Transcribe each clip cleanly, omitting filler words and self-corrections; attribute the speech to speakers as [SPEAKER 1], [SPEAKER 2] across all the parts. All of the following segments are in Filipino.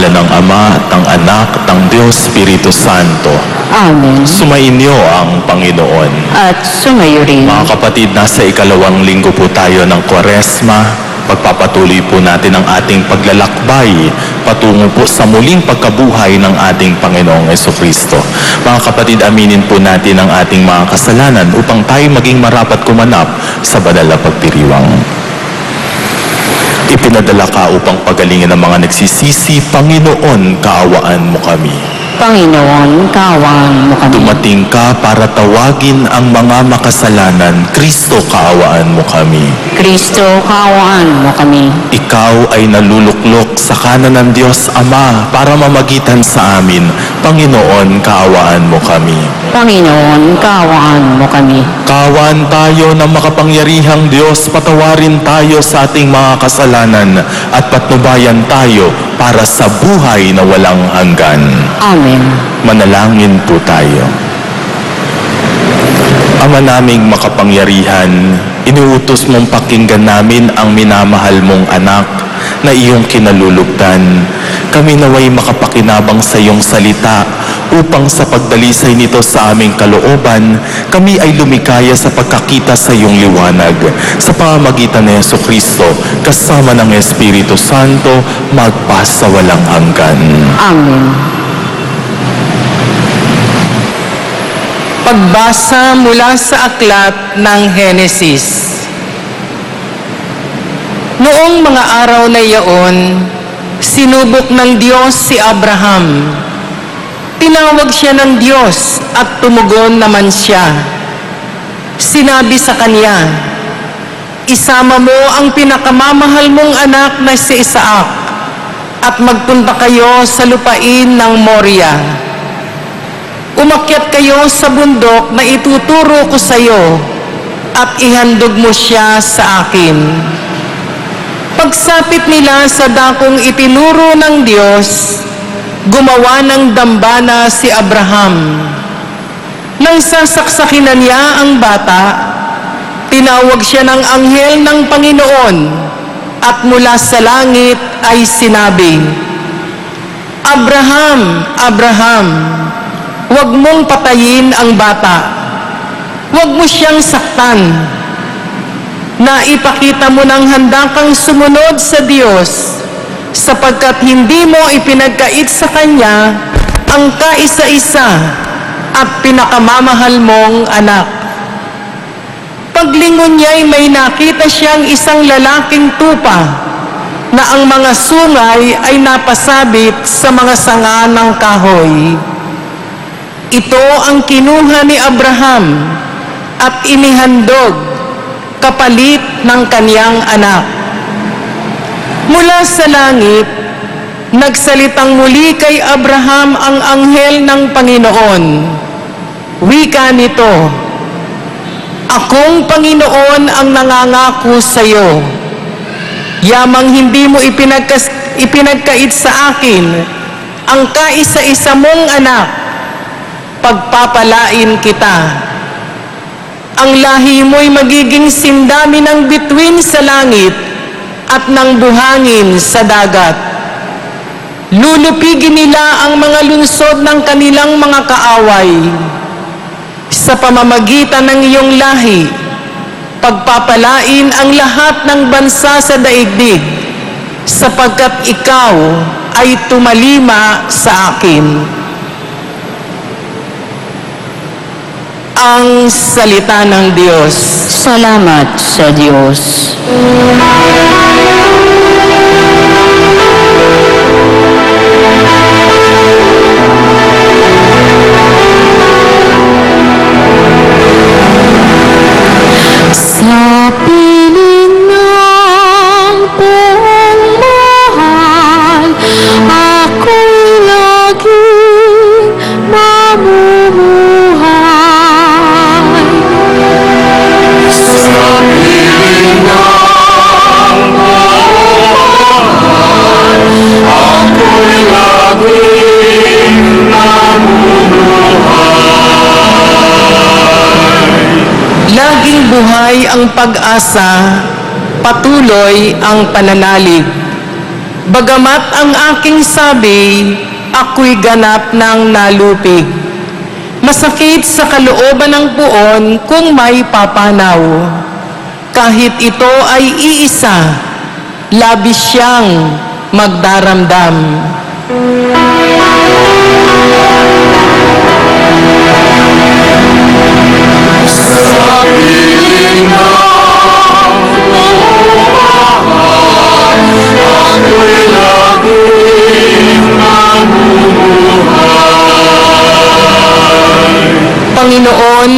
[SPEAKER 1] ngalan ng Ama, at ng Anak, at ng Diyos Espiritu Santo.
[SPEAKER 2] Amen.
[SPEAKER 1] Sumainyo ang Panginoon.
[SPEAKER 2] At sumayo rin.
[SPEAKER 1] Mga kapatid, nasa ikalawang linggo po tayo ng Kwaresma. Pagpapatuloy po natin ang ating paglalakbay patungo po sa muling pagkabuhay ng ating Panginoong Jesucristo. Mga kapatid, aminin po natin ang ating mga kasalanan upang tayo maging marapat kumanap sa banal na pagdiriwang. Ipinadala ka upang pagalingin ang mga nagsisisi. Panginoon, kaawaan mo kami.
[SPEAKER 2] Panginoon, kaawaan mo kami.
[SPEAKER 1] Dumating ka para tawagin ang mga makasalanan. Kristo, kaawaan mo kami.
[SPEAKER 2] Kristo, kaawaan mo kami.
[SPEAKER 1] Ikaw ay naluluklok sa kanan ng Diyos Ama para mamagitan sa amin. Panginoon, kaawaan mo kami.
[SPEAKER 2] Panginoon, kaawaan mo kami.
[SPEAKER 1] Kaawaan tayo ng makapangyarihang Diyos, patawarin tayo sa ating mga kasalanan at patnubayan tayo para sa buhay na walang hanggan.
[SPEAKER 2] Amen.
[SPEAKER 1] Manalangin po tayo. Ama naming makapangyarihan, inuutos mong pakinggan namin ang minamahal mong anak na iyong kinalulugdan. Kami naway makapakinabang sa iyong salita upang sa pagdalisay nito sa aming kalooban, kami ay lumikaya sa pagkakita sa iyong liwanag. Sa pamamagitan ni Jesucristo, kasama ng Espiritu Santo, magpasa walang hanggan.
[SPEAKER 2] Amen.
[SPEAKER 3] Pagbasa mula sa aklat ng Henesis. Noong mga araw na iyon, sinubok ng Diyos si Abraham. Tinawag siya ng Diyos at tumugon naman siya. Sinabi sa kanya, "Isama mo ang pinakamamahal mong anak na si Isaac at magpunta kayo sa lupain ng Moria. Umakyat kayo sa bundok na ituturo ko sa iyo at ihandog mo siya sa akin." Pagsapit nila sa dakong itinuro ng Diyos, gumawa ng dambana si Abraham. Nang sasaksakin na niya ang bata, tinawag siya ng anghel ng Panginoon at mula sa langit ay sinabi, "Abraham, Abraham, huwag mong patayin ang bata. Huwag mo siyang saktan. Naipakita mo ng handa kang sumunod sa Diyos sapagkat hindi mo ipinagkait sa Kanya ang kaisa-isa at pinakamamahal mong anak." Paglingon niya'y may nakita siyang isang lalaking tupa na ang mga sungay ay napasabit sa mga sanga ng kahoy. Ito ang kinuha ni Abraham at inihandog kapalit ng kaniyang anak. Mula sa langit, nagsalitang muli kay Abraham ang anghel ng Panginoon. Wika nito, "Akong Panginoon ang nangangako sa iyo. Yamang hindi mo ipinagkait sa akin ang kaisa-isa mong anak, pagpapalain kita. Ang lahi mo'y magiging sindami ng bituin sa langit at ng buhangin sa dagat. Lulupigin nila ang mga lungsod ng kanilang mga kaaway. Sa pamamagitan ng iyong lahi, pagpapalain ang lahat ng bansa sa daigdig, sapagkat ikaw ay tumalima sa akin." Ang salita ng Diyos.
[SPEAKER 2] Salamat sa Diyos. Sa piling ng buong mahal, ako'y laging mamumuhay. Sa piling ng buong mahal, ako'y laging mamumuhay.
[SPEAKER 3] Laging buhay ang pag-asa, patuloy ang pananalig. Bagamat ang aking sabi, ako'y ganap ng nalupig. Masakit sa kalooban ng puon kung may papanaw. Kahit ito ay iisa, labis siyang magdaramdam.
[SPEAKER 2] Sa piling ng lumahan, ako'y laging namumuhay.
[SPEAKER 3] Panginoon,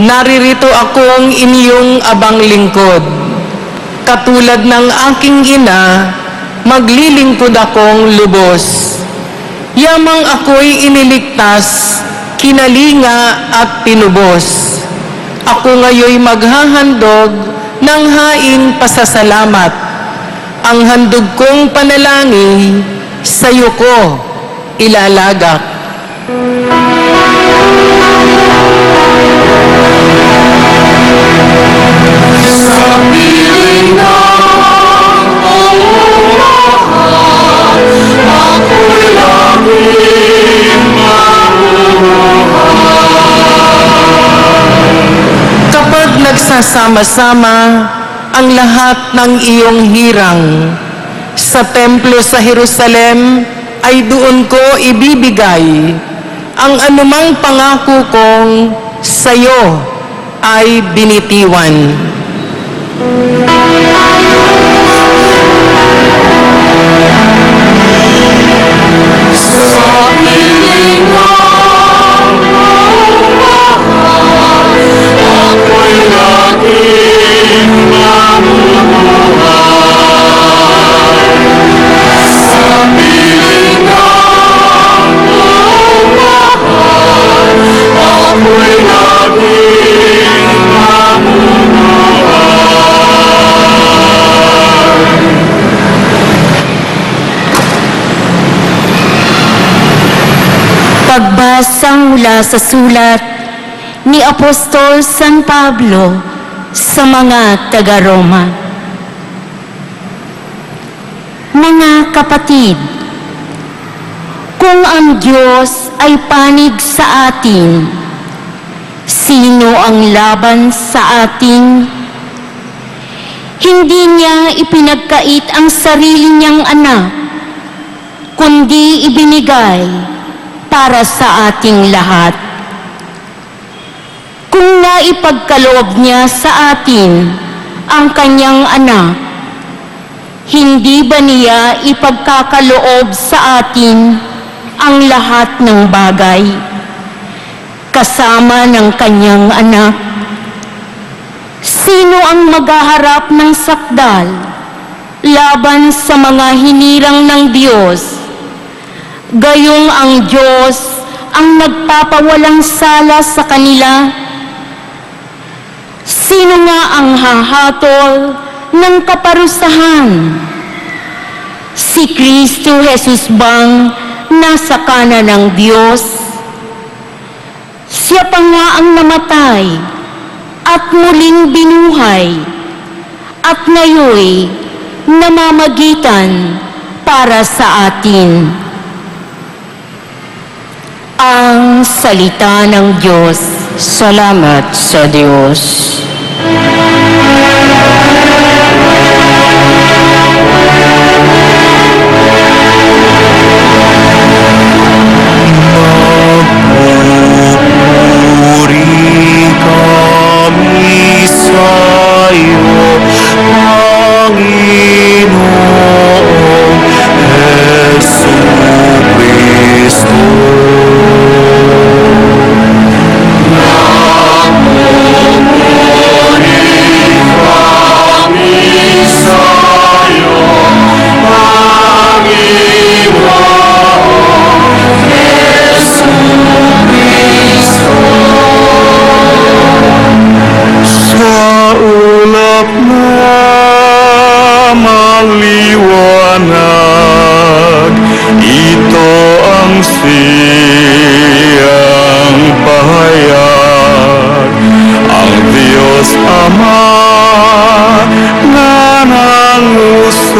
[SPEAKER 3] naririto akong inyong abang lingkod. Katulad ng aking ina, maglilingkod akong lubos. Yamang ako'y iniligtas, kinalinga at tinubos. Ako ngayoy maghahandog ng haing pasasalamat. Ang handog kong panalangin, sa'yo ko ilalagak.
[SPEAKER 2] Sa piling ng lumahan, ako'y laging namumuhay.
[SPEAKER 3] Kapag nagsasama-sama ang lahat ng iyong hirang, sa templo sa Jerusalem ay doon ko ibibigay ang anumang pangako kong sa'yo ay binitiwan.
[SPEAKER 2] Sa piling ng lumahan, ako'y laging namumuhay. Sa piling ng lumahan, ako'y laging namumuhay.
[SPEAKER 4] Pagbasa mula sa sulat ni Apostol San Pablo sa mga taga-Roma. Mga kapatid, kung ang Diyos ay panig sa atin, sino ang laban sa atin? Hindi niya ipinagkait ang sarili niyang anak, kundi ibinigay para sa ating lahat. Kung naipagkaloob niya sa atin ang kanyang anak, hindi ba niya ipagkakaloob sa atin ang lahat ng bagay, kasama ng kanyang anak? Sino ang maghaharap ng sakdal laban sa mga hinirang ng Diyos? Gayong ang Diyos ang nagpapawalang sala sa kanila. Sino nga ang hahatol ng kaparusahan? Si Kristo Jesus bang nasa kanan ng Diyos? Siya pa nga ang namatay at muling binuhay at ngayoy namamagitan para sa atin. Ang salita ng Diyos.
[SPEAKER 3] Salamat sa Diyos.
[SPEAKER 2] Magpupuri kami sa'yo, Panginoong Jesucristo. Sa ulap na maliwanag, ito ang siyang pahayag. Ang Diyos Ama na nangusap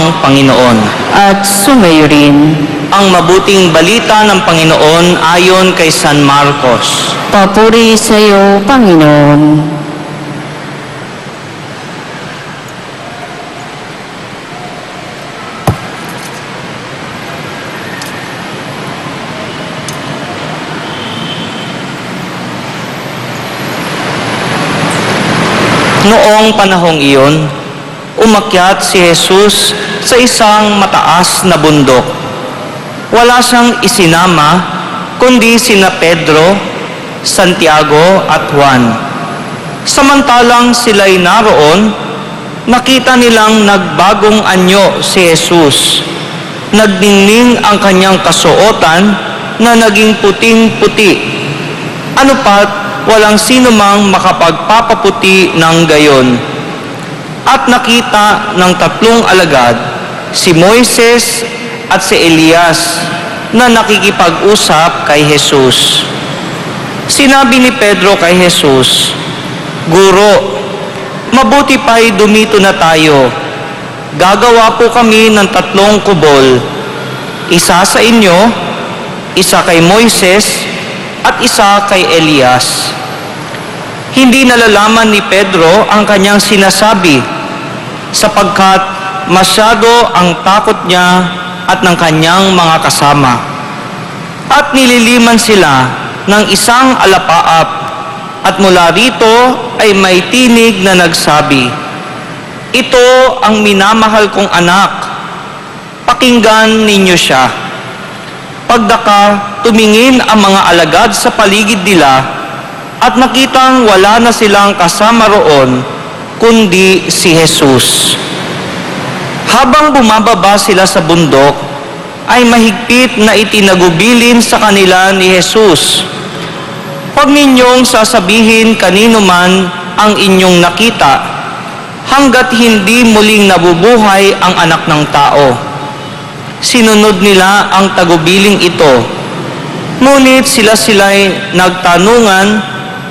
[SPEAKER 5] ang Panginoon.
[SPEAKER 3] At sumayo rin.
[SPEAKER 5] Ang mabuting balita ng Panginoon ayon kay San Marcos.
[SPEAKER 3] Papuri sa iyo, Panginoon.
[SPEAKER 5] Noong panahong iyon, umakyat si Jesus sa isang mataas na bundok. Wala siyang isinama, kundi sina Pedro, Santiago at Juan. Samantalang sila'y naroon, nakita nilang nagbagong anyo si Jesus. Nagdingning ang kanyang kasuotan na naging puting-puti. Ano pat, walang sino mang makapagpapaputi ng gayon. At nakita ng tatlong alagad, si Moises at si Elias, na nakikipag-usap kay Jesus. Sinabi ni Pedro kay Jesus, "Guro, mabuti pa'y dumito na tayo. Gagawa po kami ng 3 kubol, isa sa inyo, isa kay Moises, at isa kay Elias." Hindi nalalaman ni Pedro ang kanyang sinasabi, sapagkat masyado ang takot niya at ng kanyang mga kasama. At nililiman sila ng isang alapaap, at mula rito ay may tinig na nagsabi, "Ito ang minamahal kong anak, pakinggan ninyo siya." Pagdaka, tumingin ang mga alagad sa paligid nila at nakitang wala na silang kasama roon, kundi si Jesus. Habang bumababa sila sa bundok, ay mahigpit na itinagubilin sa kanila ni Jesus, "Huwag ninyong sasabihin kanino man ang inyong nakita, hanggat hindi muling nabubuhay ang anak ng tao." Sinunod nila ang tagubiling ito, ngunit sila'y nagtanungan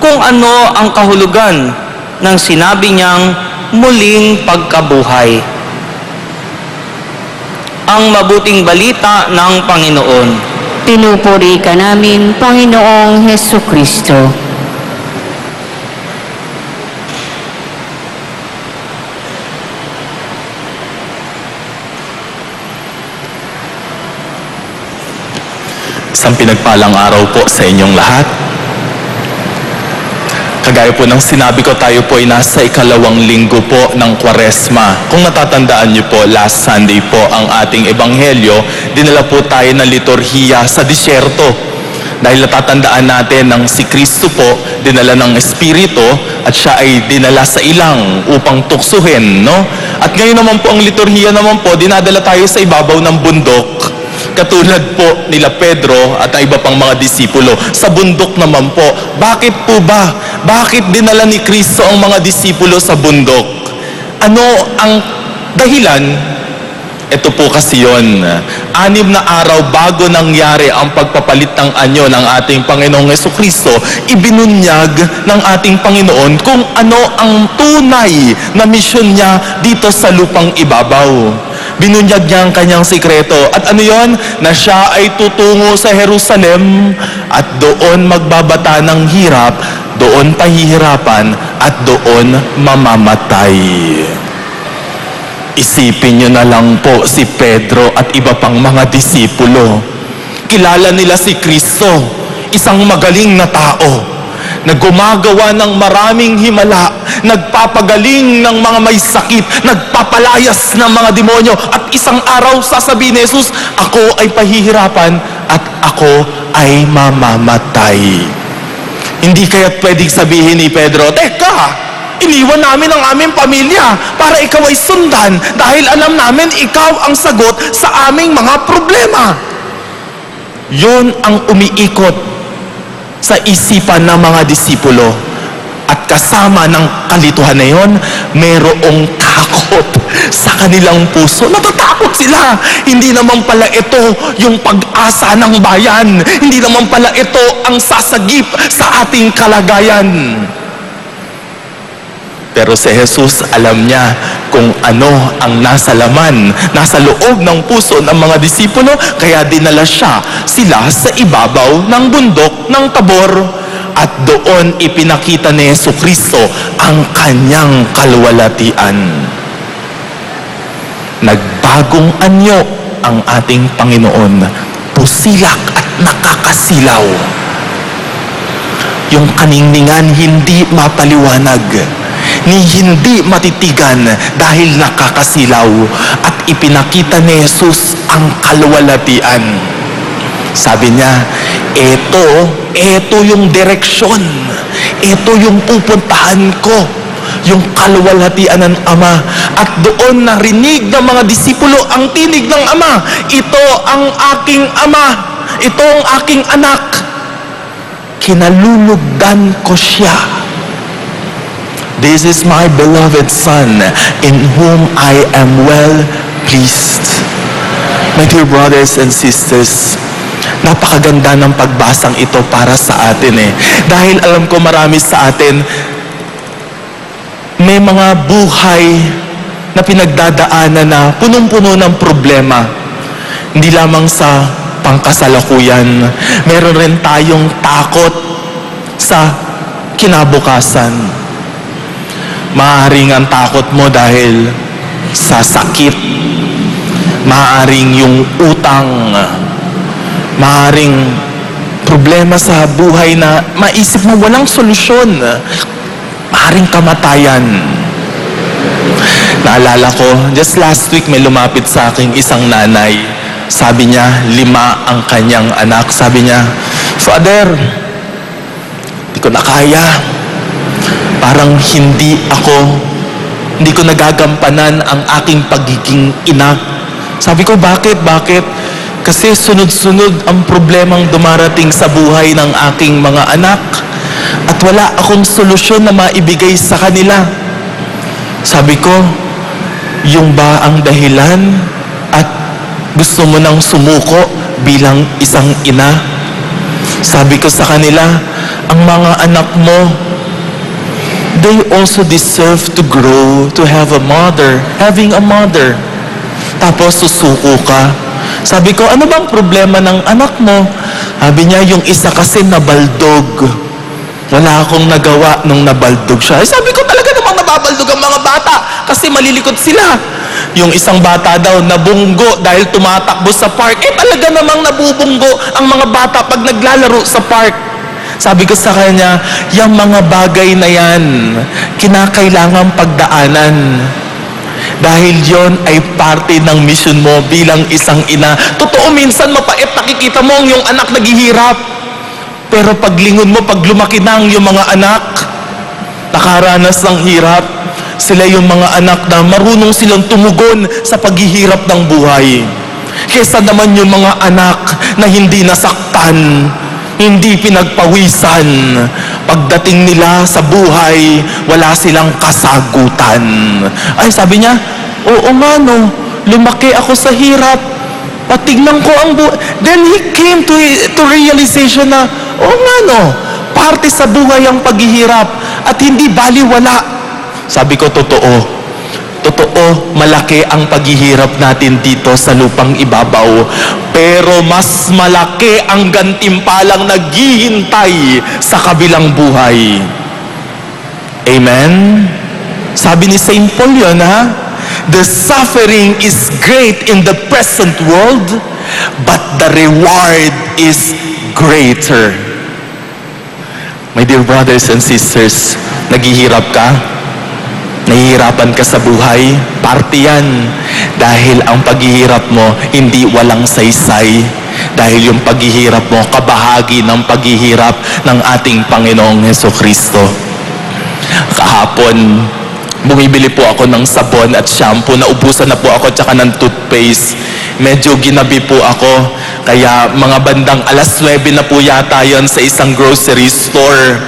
[SPEAKER 5] kung ano ang kahulugan ng sinabi niyang muling pagkabuhay. Ang mabuting balita ng Panginoon.
[SPEAKER 4] Pinupuri ka namin, Panginoong Hesukristo.
[SPEAKER 1] Isang pinagpalang araw po sa inyong lahat. Kagaya po ng sinabi ko, tayo po ay nasa 2nd linggo po ng Kwaresma. Kung natatandaan niyo po, last Sunday po ang ating ebanghelyo, dinala po tayo ng liturhiya sa disyerto. Dahil natatandaan natin ng si Kristo po, dinala ng Espiritu at siya ay dinala sa ilang upang tuksuhin, no? At ngayon naman po ang liturhiya naman po, dinadala tayo sa ibabaw ng bundok. Katulad po nila Pedro at ang iba pang mga disipulo. Sa bundok naman po. Bakit po ba? Bakit dinala ni Kristo ang mga disipulo sa bundok? Ano ang dahilan? Ito po kasi yun. 6 na araw bago nangyari ang pagpapalit ng anyo ng ating Panginoong Hesukristo, ibinunyag ng ating Panginoon kung ano ang tunay na misyon niya dito sa lupang ibabaw. Binunyag niya ang kanyang sikreto. At ano yon? Na siya ay tutungo sa Jerusalem at doon magbabata ng hirap, doon pahihirapan at doon mamamatay. Isipin niyo na lang po si Pedro at iba pang mga disipulo. Kilala nila si Kristo, isang magaling na tao na gumagawa ng maraming himala, nagpapagaling ng mga may sakit, nagpapalayas ng mga demonyo, at isang araw sasabihin ni Jesus, "Ako ay pahihirapan at ako ay mamamatay." Hindi kaya't pwedeng sabihin ni Pedro, "Teka, iniwan namin ang aming pamilya para ikaw ay sundan dahil alam namin ikaw ang sagot sa aming mga problema." Yun ang umiikot sa isipan ng mga disipulo. At kasama ng kalituhan na yon, mayroong takot sa kanilang puso. Natatakot sila. Hindi naman pala ito yung pag-asa ng bayan. Hindi naman pala ito ang sasagip sa ating kalagayan. Pero si Jesus, alam niya kung ano ang nasa laman, nasa loob ng puso ng mga disipulo, kaya dinala sila sa ibabaw ng bundok ng Tabor. At doon ipinakita ni Jesucristo ang kanyang kaluwalhatian. Nagbagong anyo ang ating Panginoon, pusilak at nakakasilaw. Yung kaningningan hindi mapaliwanag, ni hindi matitigan dahil nakakasilaw, at ipinakita ni Jesus ang kaluwalhatian. Sabi niya, ito yung direksyon, ito yung pupuntahan ko, yung kaluwalhatian ng Ama. At doon narinig ng mga disipulo ang tinig ng Ama, ito ang aking Ama, ito ang aking anak, kinalulugdan ko siya. This is my beloved Son, in whom I am well pleased. My dear brothers and sisters, napakaganda ng pagbasang ito para sa atin Dahil alam ko marami sa atin, may mga buhay na pinagdadaanan na punong-puno ng problema. Hindi lamang sa pangkasalukuyan, meron rin tayong takot sa kinabukasan. Maaaring ang takot mo dahil sa sakit, maaaring yung utang, maaaring problema sa buhay na maisip mo walang solusyon, maaaring kamatayan. Naalala ko, just last week may lumapit sa aking isang nanay. Sabi niya, 5 ang kanyang anak. Sabi niya, Father, hindi ko na kaya. Parang hindi ko nagagampanan ang aking pagiging ina. Sabi ko, bakit? Kasi sunod-sunod ang problemang dumarating sa buhay ng aking mga anak at wala akong solusyon na maibigay sa kanila. Sabi ko, yung ba ang dahilan at gusto mo nang sumuko bilang isang ina? Sabi ko sa kanila, ang mga anak mo, they also deserve to grow, to have a mother, having a mother. Tapos susuko ka. Sabi ko, ano bang problema ng anak mo? Sabi niya, yung isa kasi nabaldog. Wala akong nagawa nung nabaldog siya. Sabi ko, talaga namang nababaldog ang mga bata kasi malilikot sila. Yung isang bata daw nabunggo dahil tumatakbo sa park. Talaga namang nabubunggo ang mga bata pag naglalaro sa park. Sabi ko sa kanya, yung mga bagay na yan, kinakailangang pagdaanan. Dahil yon ay parte ng mission mo bilang isang ina. Totoo, minsan mapait, nakikita mo ang yung anak naghihirap. Pero paglingon mo, pag lumaki na ang yung mga anak, nakaranas ng hirap, sila yung mga anak na marunong silang tumugon sa paghihirap ng buhay. Kesa naman yung mga anak na hindi nasaktan, hindi pinagpawisan. Pagdating nila sa buhay, wala silang kasagutan. Ay, sabi niya, oo nga no, lumaki ako sa hirap. Patignan ko ang buhay. Then he came to realization na, oo nga no, parte sa buhay ang paghihirap at hindi baliwala. Sabi ko, totoo. Totoo, malaki ang paghihirap natin dito sa lupang ibabaw. Pero mas malaki ang gantimpalang naghihintay sa kabilang buhay. Amen? Sabi ni St. Paul yun, ha? The suffering is great in the present world, but the reward is greater. My dear brothers and sisters, naghihirap ka? Nahihirapan ka sa buhay? Parte yan. Dahil ang paghihirap mo, hindi walang saysay. Dahil yung paghihirap mo, kabahagi ng paghihirap ng ating Panginoong Jesucristo. Kahapon, bumibili po ako ng sabon at shampoo. Naubusan na po ako tsaka ng toothpaste. Medyo ginabi po ako. Kaya mga bandang 9:00 na po yata yon sa isang grocery store.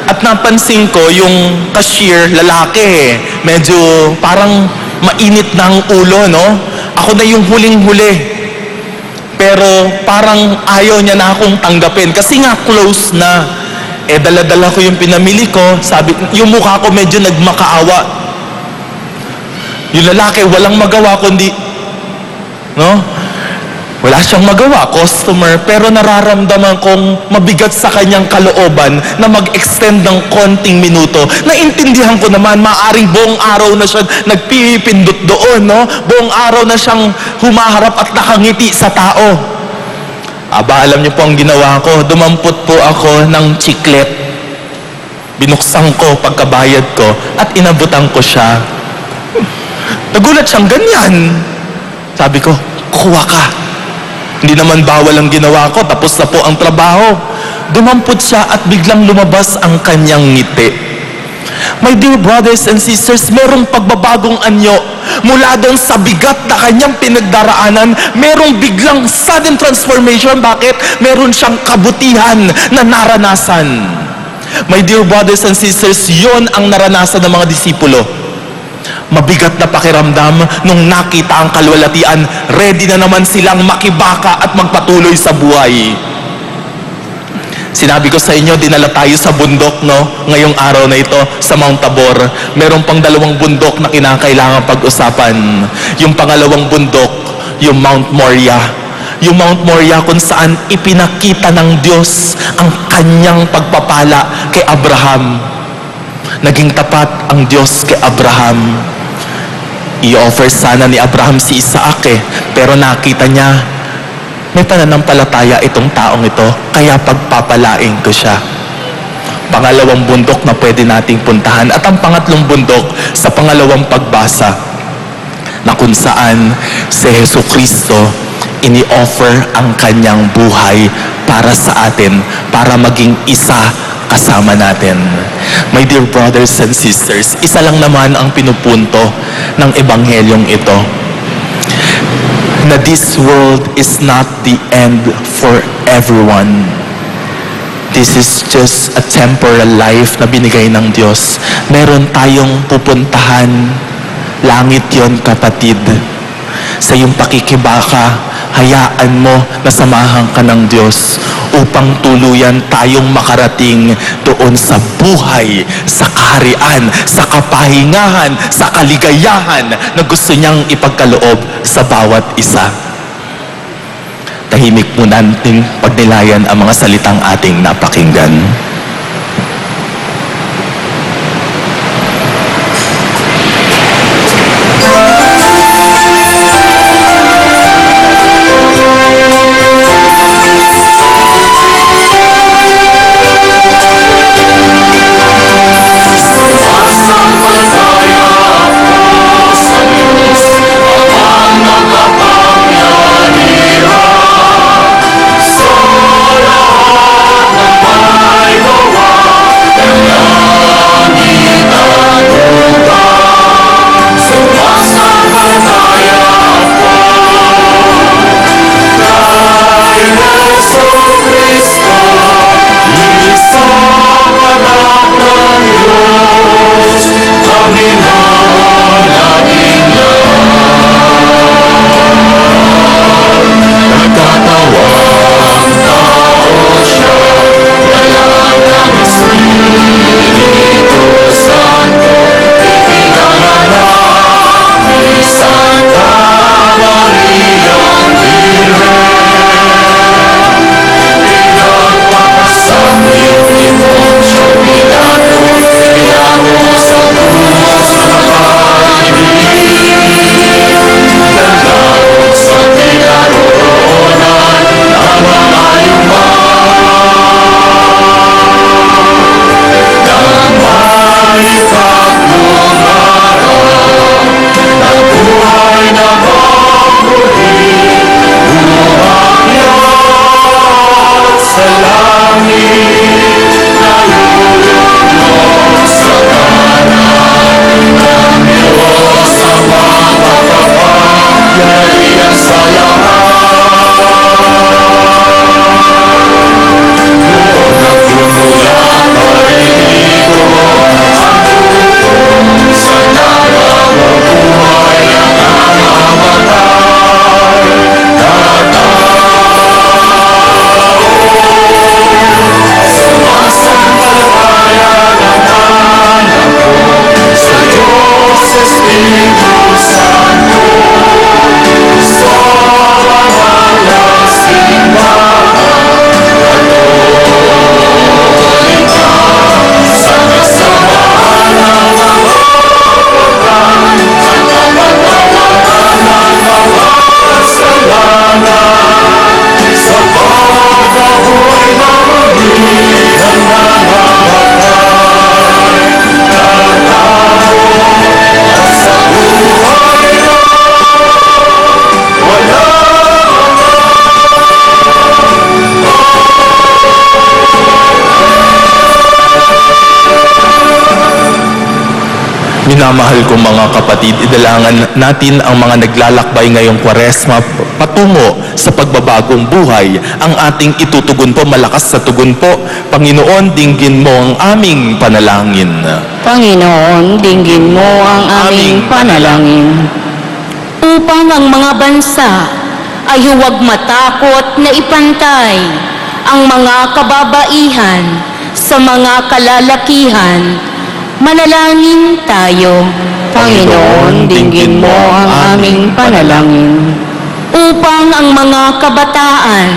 [SPEAKER 1] At napansin ko yung cashier, lalaki. Medyo parang mainit na ang ulo, no? Ako na yung huling-huli. Pero parang ayaw niya na akong tanggapin kasi nga close na. Eh, dala-dala ko yung pinamili ko. Sabi, yung mukha ko medyo nagmakaawa. Yung lalaki, walang magawa kundi, no? Wala siyang magawa, customer, pero nararamdaman kong mabigat sa kanyang kalooban na mag-extend ng konting minuto. Naintindihan ko naman, maaring buong araw na siya nagpipindot doon, no? Buong araw na siyang humaharap at nakangiti sa tao. Aba, alam niyo po ang ginawa ko, dumampot po ako ng chiclet. Binuksan ko pagkabayad ko at inabutan ko siya. Nagulat siyang ganyan. Sabi ko, kuha ka. Hindi naman bawal ang ginawa ko, tapos na po ang trabaho. Dumampot siya at biglang lumabas ang kanyang ngiti. My dear brothers and sisters, merong pagbabagong anyo. Mula doon sa bigat na kanyang pinagdaraanan, merong biglang sudden transformation. Bakit? Meron siyang kabutihan na naranasan. My dear brothers and sisters, yon ang naranasan ng mga disipulo. Mabigat na pakiramdam nung nakita ang kalwalatian, ready na naman silang makibaka at magpatuloy sa buhay. Sinabi ko sa inyo, dinala tayo sa bundok, no? Ngayong araw na ito, sa Mount Tabor. Meron pang 2 bundok na kinakailangan pag-usapan. Yung pangalawang bundok, yung Mount Moriah. Yung Mount Moriah kung saan ipinakita ng Diyos ang kanyang pagpapala kay Abraham. Naging tapat ang Diyos kay Abraham. I-offer sana ni Abraham si Isaac pero nakita niya, may pananampalataya itong taong ito, kaya pagpapalain ko siya. Pangalawang bundok na pwede nating puntahan. At ang pangatlong bundok sa pangalawang pagbasa, na kung saan si Jesucristo ini-offer ang kanyang buhay para sa atin, para maging isa kasama natin. My dear brothers and sisters, isa lang naman ang pinupunto ng ebanghelyong ito, na this world is not the end for everyone. This is just a temporal life na binigay ng Diyos. Meron tayong pupuntahan. Langit yon, kapatid. Sa iyong pakikibaka, hayaan mo na samahan ka ng Diyos upang tuluyan tayong makarating doon sa buhay, sa kaharian, sa kapahingahan, sa kaligayahan na gusto niyang ipagkaloob sa bawat isa. Tahimik muna nating pagnilayan ang mga salitang ating napakinggan.
[SPEAKER 2] Sa lahat ng may
[SPEAKER 1] Minamahal ko mga kapatid, idalangan natin ang mga naglalakbay ngayong Kwaresma patungo sa pagbabagong buhay. Ang ating itutugon po, malakas sa tugon po. Panginoon, dinggin mo ang aming panalangin.
[SPEAKER 4] Panginoon, dinggin mo ang aming panalangin. Upang ang mga bansa ay huwag matakot na ipantay ang mga kababaihan sa mga kalalakihan, manalangin tayo. Panginoon, dinggin mo ang aming panalangin. Upang ang mga kabataan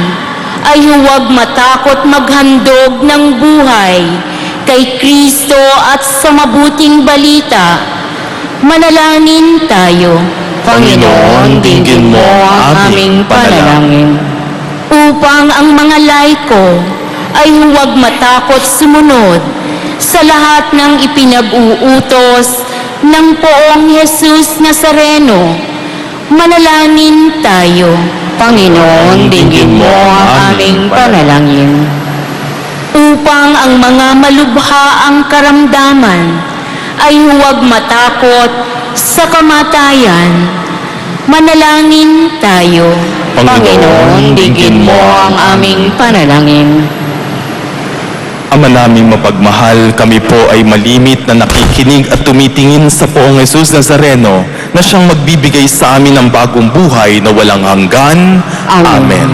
[SPEAKER 4] ay huwag matakot maghandog ng buhay kay Kristo at sa mabuting balita, manalangin tayo. Panginoon, dinggin mo ang aming panalangin. Upang ang mga laiko ay huwag matakot sumunod sa lahat ng ipinag-uutos ng Poong Jesus Nazareno, manalangin tayo. Panginoon, dinggin mo ang aming panalangin. Upang ang mga malubhaang karamdaman ay huwag matakot sa kamatayan, manalangin tayo. Panginoon, dinggin mo ang aming panalangin.
[SPEAKER 1] Ama naming mapagmahal, kami po ay malimit na nakikinig at tumitingin sa Poong Jesus Nazareno na siyang magbibigay sa amin ng bagong buhay na walang hanggan. Amen.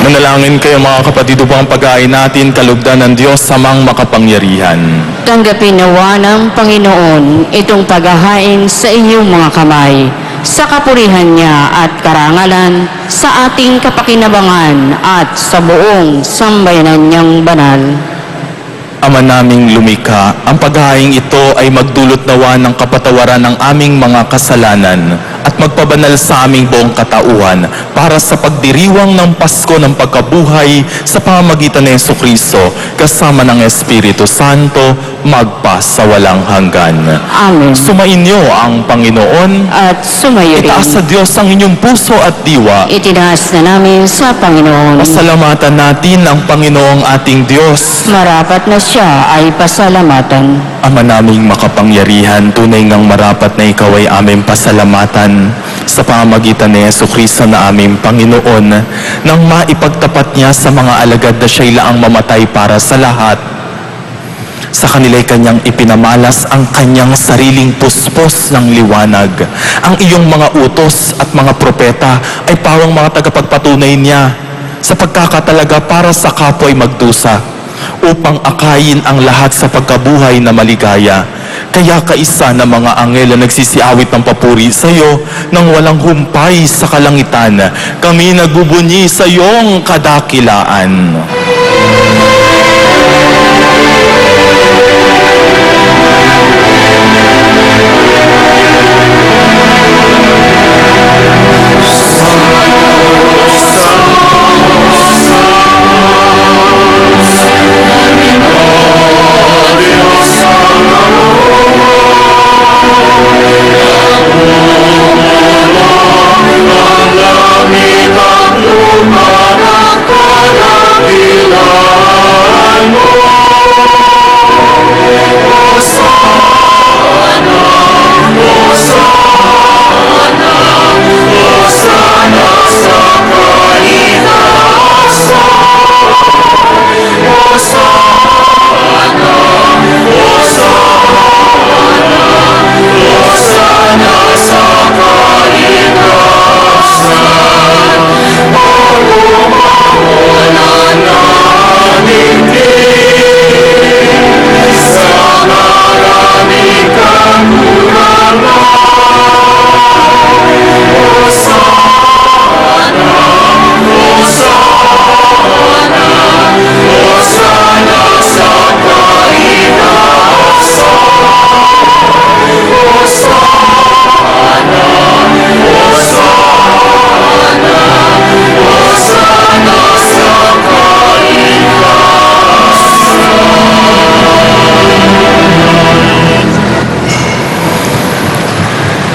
[SPEAKER 1] Manalangin kayo mga kapatid upang pag-ain natin kalugdan ng Diyos samang makapangyarihan.
[SPEAKER 4] Tanggapin nawa ng Panginoon itong paghahain sa inyong mga kamay, sa kapurihan niya at karangalan, sa ating kapakinabangan at sa buong sambayanan niyang banal.
[SPEAKER 1] Ama naming lumikha, ang paghahaing ito ay magdulot nawa ng kapatawaran ng aming mga kasalanan at magpabanal sa aming buong katauhan para sa pagdiriwang ng Pasko ng pagkabuhay sa pamamagitan ni Jesucristo kasama ng Espiritu Santo magpa sa walang hanggan.
[SPEAKER 4] Amen.
[SPEAKER 1] Sumainyo ang Panginoon.
[SPEAKER 4] At sumayo rin.
[SPEAKER 1] Itaas sa Diyos ang inyong puso at diwa.
[SPEAKER 4] Itinaas na namin sa Panginoon.
[SPEAKER 1] Pasalamatan natin ang Panginoong ating Diyos.
[SPEAKER 4] Marapat na siya ay pasalamatan.
[SPEAKER 1] Ama naming makapangyarihan, tunay ngang marapat na ikaw ay aming pasalamatan sa pamamagitan ni Jesucristo na aming Panginoon nang maipagtapat niya sa mga alagad na siya'y laang mamatay para sa lahat. Sa kanila'y kanyang ipinamalas ang kanyang sariling puspos ng liwanag. Ang iyong mga utos at mga propeta ay pawang mga tagapagpatunay niya sa pagkakatalaga para sa kapwa ay magdusa, upang akayin ang lahat sa pagkabuhay na maligaya. Kaya kaisa na mga anghel na nagsisiawit ng papuri sa iyo nang walang humpay sa kalangitan, kami nagbubunyi sa iyong kadakilaan.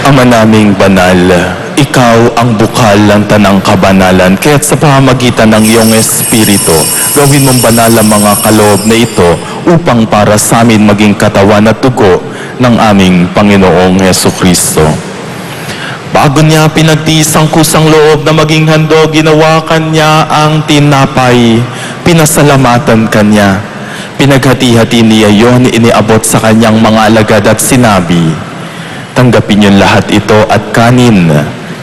[SPEAKER 1] Ama naming banal, ikaw ang bukal ng tanang kabanalan, kaya't sa pamamagitan ng iyong Espiritu, gawin mong banal ang mga kaloob na ito upang para sa amin maging katawan at dugo ng aming Panginoong Jesucristo. Bago niya pinagtiis ang kusang loob na maging handog, ginawa kanya ang tinapay, pinasalamatan kanya. Pinaghati-hati niya yon, iniabot sa kanyang mga alagad at sinabi, "Tanggapin niyo lahat ito at kanin.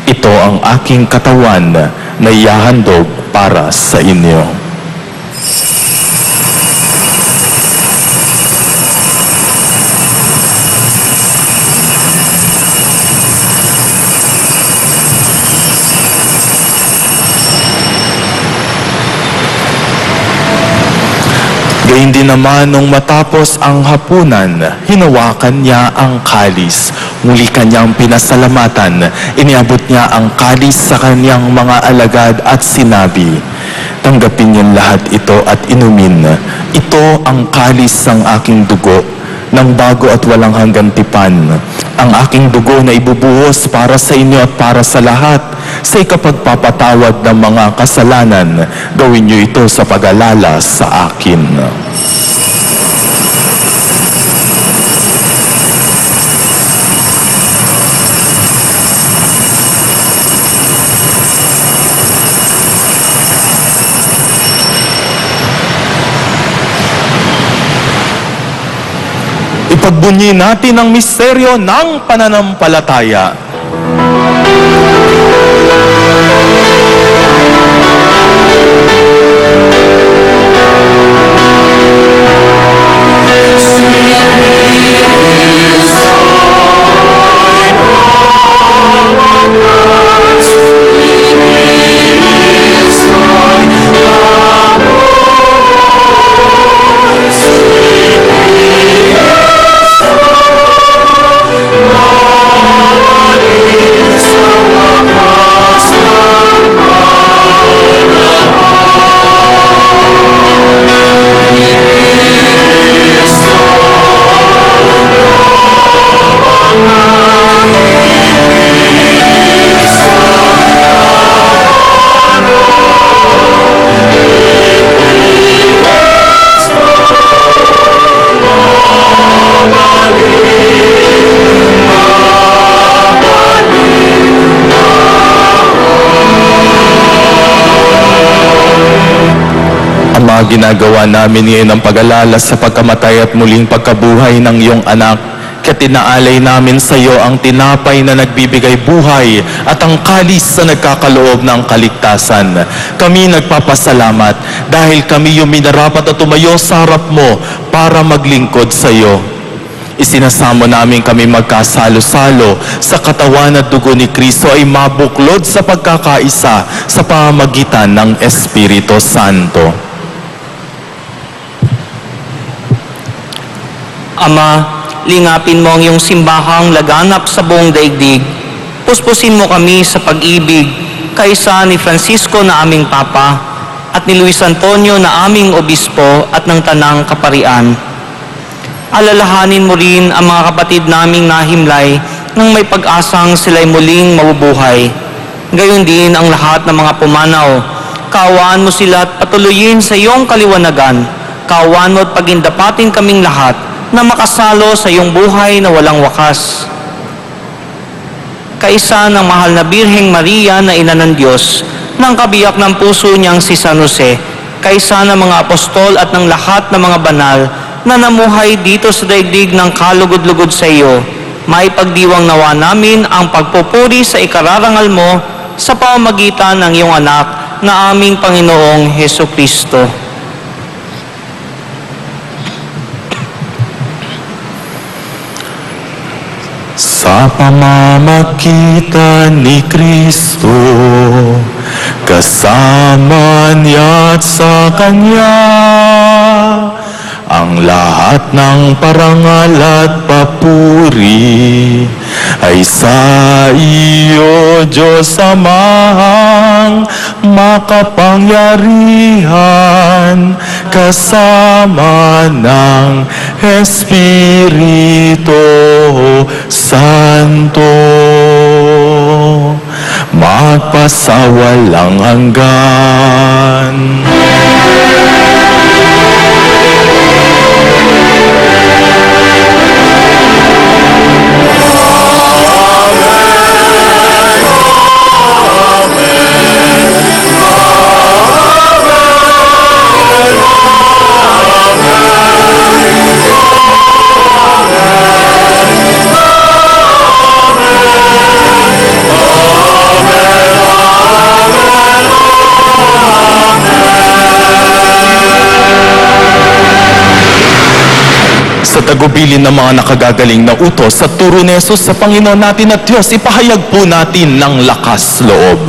[SPEAKER 1] Ito ang aking katawan na ihahandog para sa inyo." Gayun din naman nung matapos ang hapunan, hinawakan niya ang kalis. Muli kanyang pinasalamatan, iniabot niya ang kalis sa kanyang mga alagad at sinabi, "Tanggapin niyo lahat ito at inumin. Ito ang kalis ng aking dugo, ng bago at walang hanggang tipan. Ang aking dugo na ibubuhos para sa inyo at para sa lahat, sa ikapagpapatawad ng mga kasalanan. Gawin niyo ito sa pag-alala sa akin." Ipagbunyi natin ang misteryo ng pananampalataya.
[SPEAKER 2] Lord,
[SPEAKER 1] ginagawa namin ngayon ang pag-alala sa pagkamatay at muling pagkabuhay ng iyong anak, kaya tinaalay namin sa iyo ang tinapay na nagbibigay buhay at ang kalis na nagkakaloob ng kaligtasan. Kami nagpapasalamat dahil kami yung minarapat at tumayo sa harap mo para maglingkod sa iyo. Isinasamo namin kami magkasalo-salo sa katawan at dugo ni Kristo ay mabuklod sa pagkakaisa sa pamamagitan ng Espiritu Santo.
[SPEAKER 5] Ama, lingapin mo ang iyong simbahang laganap sa buong daigdig. Puspusin mo kami sa pag-ibig kaysa ni Francisco na aming Papa at ni Luis Antonio na aming Obispo at ng Tanang Kaparian. Alalahanin mo rin ang mga kapatid naming nahimlay nang may pag-asang sila'y muling mabubuhay. Gayon din ang lahat ng mga pumanaw. Kaawaan mo sila at patuloyin sa iyong kaliwanagan. Kaawaan mo at pagindapatin kaming lahat na makasalo sa iyong buhay na walang wakas. Kaisa ng mahal na Birheng Maria na Ina ng Diyos, ng kabiyak ng puso niyang si San Jose, kaisa ng mga apostol at ng lahat ng mga banal na namuhay dito sa daigdig ng kalugod-lugod sa iyo, may pagdiwang nawa namin ang pagpupuri sa ikararangal mo sa pamamagitan ng iyong anak na aming Panginoong Heso Kristo.
[SPEAKER 1] Sa pamamagitan ni Kristo, kasama niya at sa Kanya, ang lahat ng parangal at papuri ay sa iyo, Diyos Amang makapangyarihan, kasama ng Espiritu Santo, magpasawalang hanggan. Sa tagubilin ng mga nakagagaling na utos sa turo ni Jesus sa Panginoon natin at Diyos, ipahayag po natin ng lakas loob.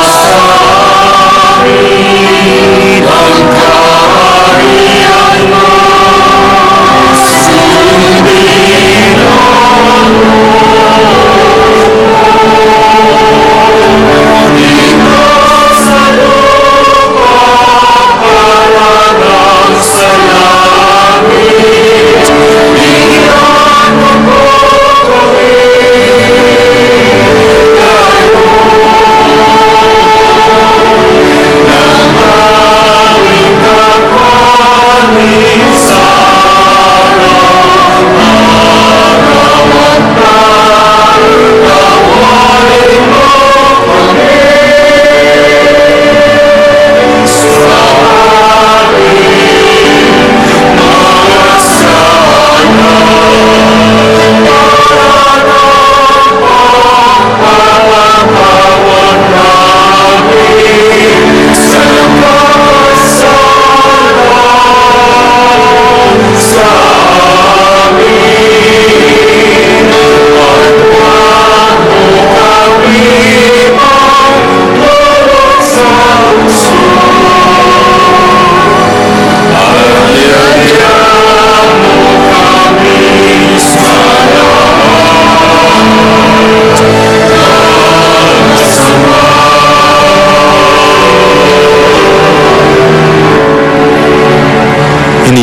[SPEAKER 2] Sa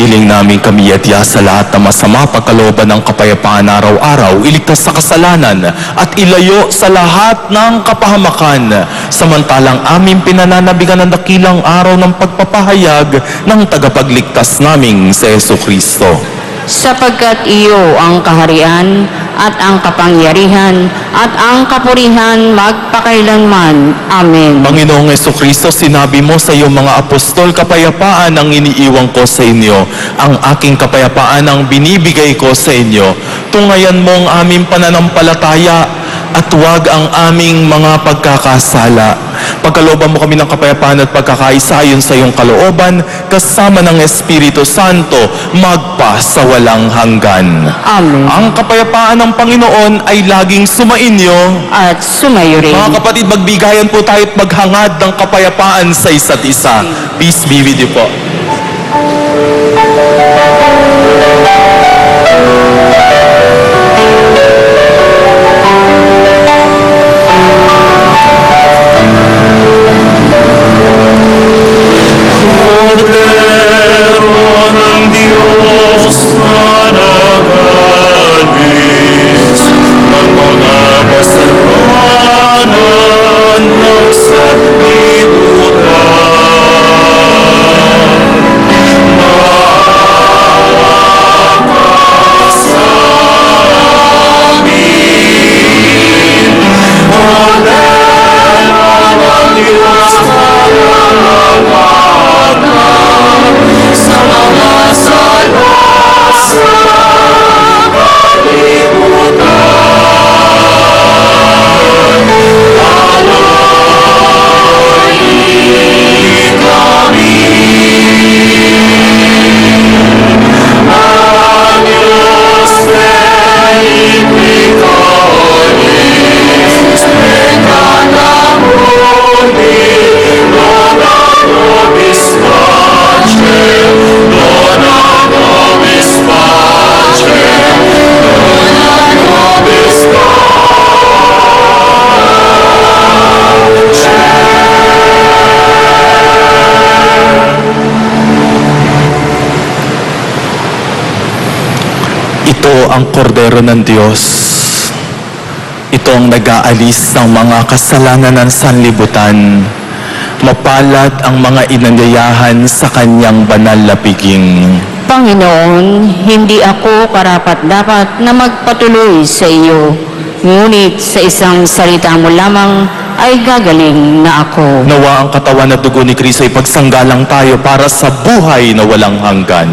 [SPEAKER 1] Hinihiling namin kami yatya sa lahat ng masama pagkalooban ng kapayapaan araw-araw, iligtas sa kasalanan at ilayo sa lahat ng kapahamakan. Samantalang aming pinananabigan ng dakilang araw ng pagpapahayag ng tagapagligtas naming si Jesucristo.
[SPEAKER 4] Sapagkat iyo ang kaharian at ang kapangyarihan at ang kapurihan magpakailanman. Amen.
[SPEAKER 1] Panginoong Jesucristo, sinabi mo sa iyong mga apostol, kapayapaan ang iniiwan ko sa inyo. Ang aking kapayapaan ang binibigay ko sa inyo. Tungayan mo ang aming pananampalataya at huwag ang aming mga pagkakasala. Pagkalooban mo kami ng kapayapaan at pagkakaisa ayon sa iyong kalooban, kasama ng Espiritu Santo, magpa sa walang hanggan.
[SPEAKER 4] Amen.
[SPEAKER 1] Ang kapayapaan ng Panginoon ay laging sumainyo.
[SPEAKER 4] At sumayo rin.
[SPEAKER 1] Mga kapatid, magbigayan po tayo at maghangad ng kapayapaan sa isa't isa. Peace be with you po.
[SPEAKER 2] Kordero ng Diyos na nagalis ng mga kasalanan ng sanlibutan.
[SPEAKER 1] Ito ang kordero ng Diyos. Ito ang nag-aalis ng mga kasalanan ng sanlibutan. Mapalad ang mga inanyayahan sa kanyang banal na piging.
[SPEAKER 4] Panginoon, hindi ako karapat-dapat na magpatuloy sa iyo. Ngunit sa isang salita mo lamang ay gagaling na ako.
[SPEAKER 1] Nawa ang katawan at dugo ni Kristo ay pagsanggalang tayo para sa buhay na walang hanggan.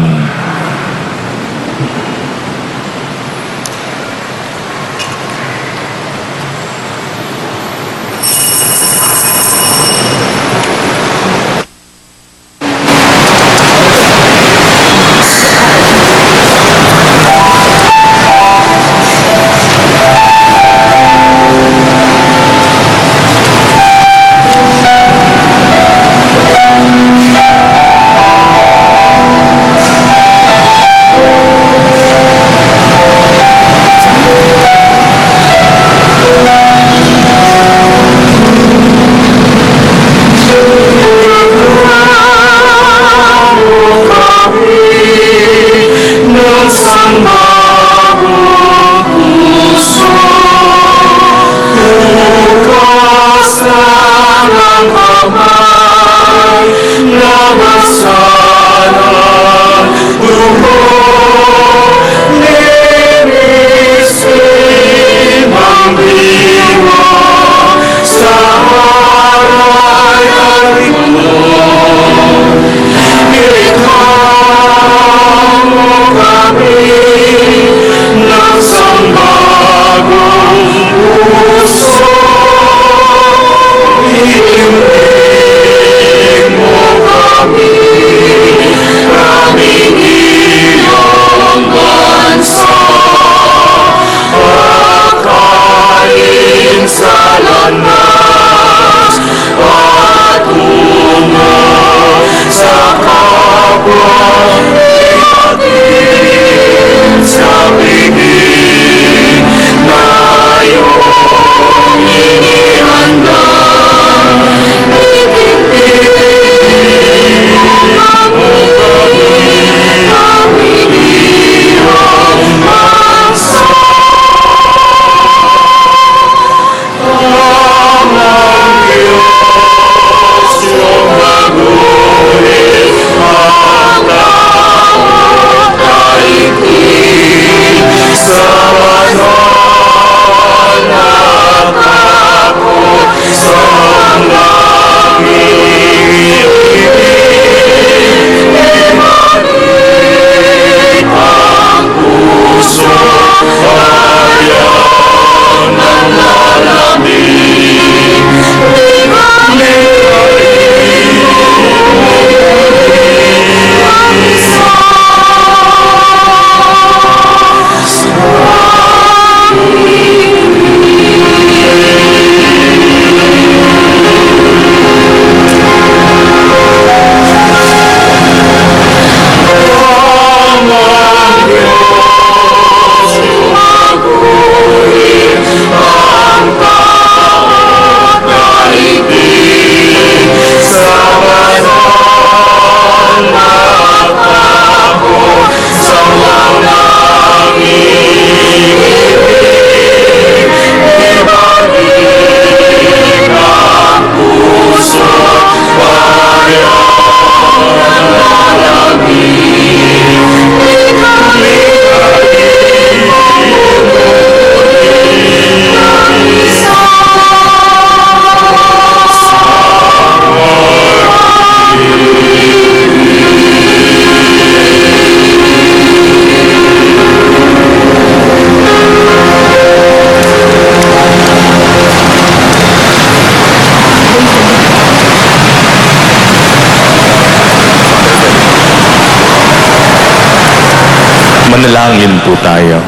[SPEAKER 1] Manalangin po tayo.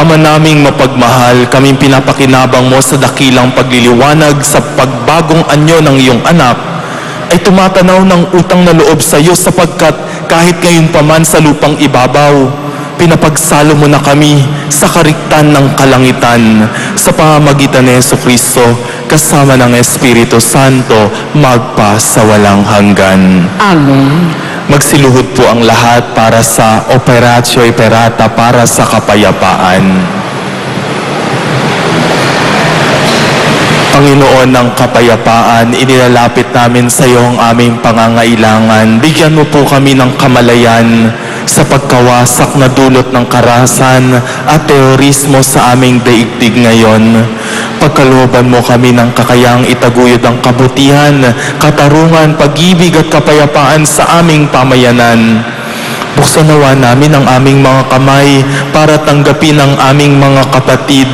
[SPEAKER 1] Ama naming mapagmahal, kaming pinapakinabang mo sa dakilang pagliliwanag sa pagbagong anyo ng iyong anak, ay tumatanaw ng utang na loob sa iyo sapagkat kahit ngayon pa man sa lupang ibabaw, pinapagsalo mo na kami sa kariktan ng kalangitan sa pamamagitan ni Jesucristo kasama ng Espiritu Santo magpa sa walang hanggan.
[SPEAKER 3] Amen.
[SPEAKER 1] Magsiluhod po ang lahat para sa Operatio Operata para sa kapayapaan. Panginoon ng kapayapaan, inilalapit namin sa iyo ang aming pangangailangan. Bigyan mo po kami ng kamalayan sa pagkawasak na dulot ng karahasan at terorismo sa aming daigdig ngayon. Pagkalooban mo kami ng kakayang itaguyod ang kabutihan, katarungan, pag-ibig at kapayapaan sa aming pamayanan. Buksan nawa namin ang aming mga kamay para tanggapin ang aming mga kapatid.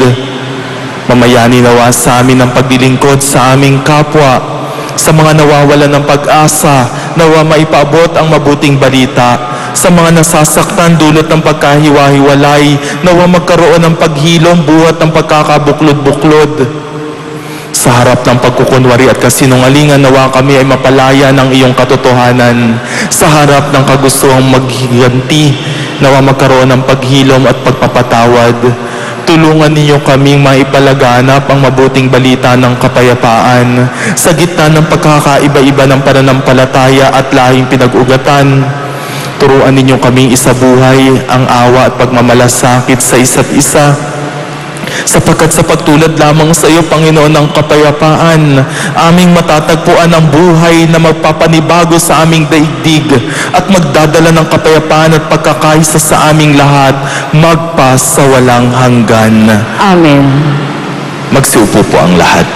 [SPEAKER 1] Mamayani nawa sa amin ang paglilingkod sa aming kapwa, sa mga nawawalan ng pag-asa, nawa maipaabot ang mabuting balita, sa mga nasasaktan dulot ng pagkahiwa-hiwalay, nawa magkaroon ng paghilom buhat ng pagkakabuklod-buklod. Sa harap ng pagkukunwari at kasinungalingan, nawa kami ay mapalaya ng iyong katotohanan. Sa harap ng kagustuhang maghiganti, nawa magkaroon ng paghilom at pagpapatawad. Tulungan ninyo kaming maipalaganap ang mabuting balita ng kapayapaan sa gitna ng pagkakaiba-iba ng pananampalataya at lahing pinag-ugatan. Turuan ninyo kaming isabuhay ang awa at pagmamalasakit sa isa't isa. Sapagkat sa pagtulad lamang sa iyo, Panginoon ng kapayapaan, aming matatagpuan ang buhay na magpapanibago sa aming daigdig at magdadala ng kapayapaan at pagkakaisa sa aming lahat, magpa sa walang hanggan.
[SPEAKER 3] Amen.
[SPEAKER 1] Magsiupo po ang lahat.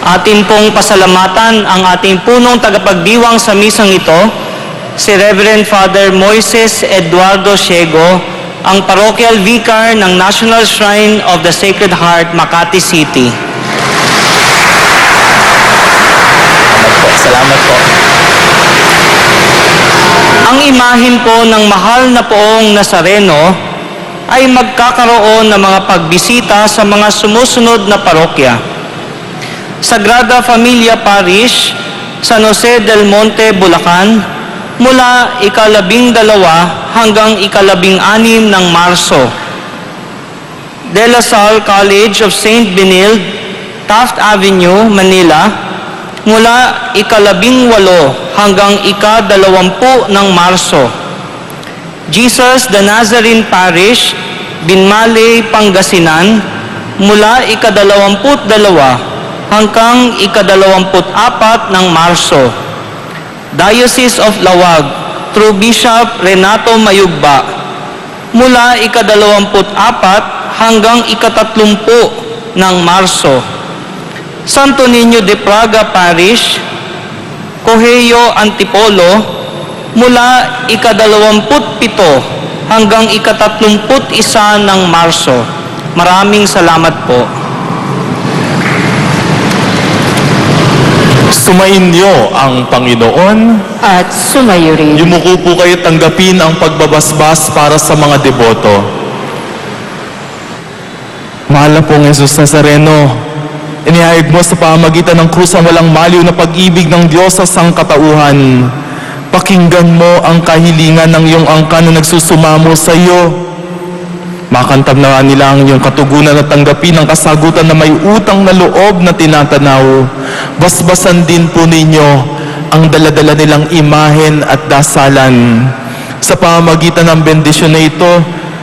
[SPEAKER 5] Atin pong pasalamatan ang ating punong tagapagdiwang sa misang ito, si Reverend Father Moises Eduardo Siego, ang Parochial Vicar ng National Shrine of the Sacred Heart, Makati City.
[SPEAKER 1] Salamat po.
[SPEAKER 5] Ang imahin po ng mahal na poong Nazareno ay magkakaroon ng mga pagbisita sa mga sumusunod na parokya. Sagrada Familia Parish, San Jose del Monte, Bulacan, mula ika-12 hanggang ika-16 ng Marso. De La Salle College of St. Benilde, Taft Avenue, Manila, mula ika-18 hanggang ika-20 ng Marso. Jesus the Nazarene Parish, Binmaley, Pangasinan, mula ika-22 hanggang ika-24 ng Marso. Diocese of Lawag, through Bishop Renato Mayugba, mula ika-24 hanggang ika-30 ng Marso. Santo Niño de Praga Parish, Coello Antipolo, mula ika-27 hanggang ika-31 ng Marso. Maraming salamat po.
[SPEAKER 1] Sumainyo ang Panginoon.
[SPEAKER 3] At sumayo rin.
[SPEAKER 1] Yumuko po kayo tanggapin ang pagbabasbas para sa mga deboto. Mahal na pong Jesus Nazareno, inihayag mo sa pamamagitan ng krus ang walang maliw na pag-ibig ng Diyos sa sangkatauhan. Pakinggan mo ang kahilingan ng iyong angkan na nagsusumamo sa iyo. Makantab na nila ang iyong katugunan at tanggapin ang kasagutan na may utang na loob na tinatanaw. Basbasan din po ninyo ang daladala nilang imahen at dasalan. Sa pamamagitan ng bendisyon na ito,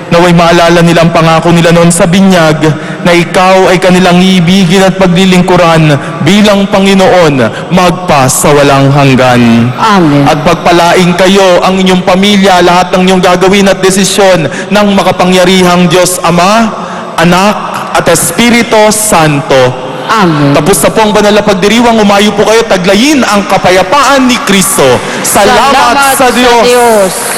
[SPEAKER 1] naway maalala nilang pangako nila noon sa binyag na ikaw ay kanilang iibigin at paglilingkuran bilang Panginoon magpa sa walang hanggan.
[SPEAKER 3] Amen.
[SPEAKER 1] At pagpalaing kayo, ang inyong pamilya, lahat ng inyong gagawin at desisyon ng makapangyarihang Diyos Ama, Anak at Espiritu Santo.
[SPEAKER 3] Amen.
[SPEAKER 1] Tapos na po ang banal na pagdiriwang, umayo po kayo, taglayin ang kapayapaan ni Kristo. Salamat sa Diyos.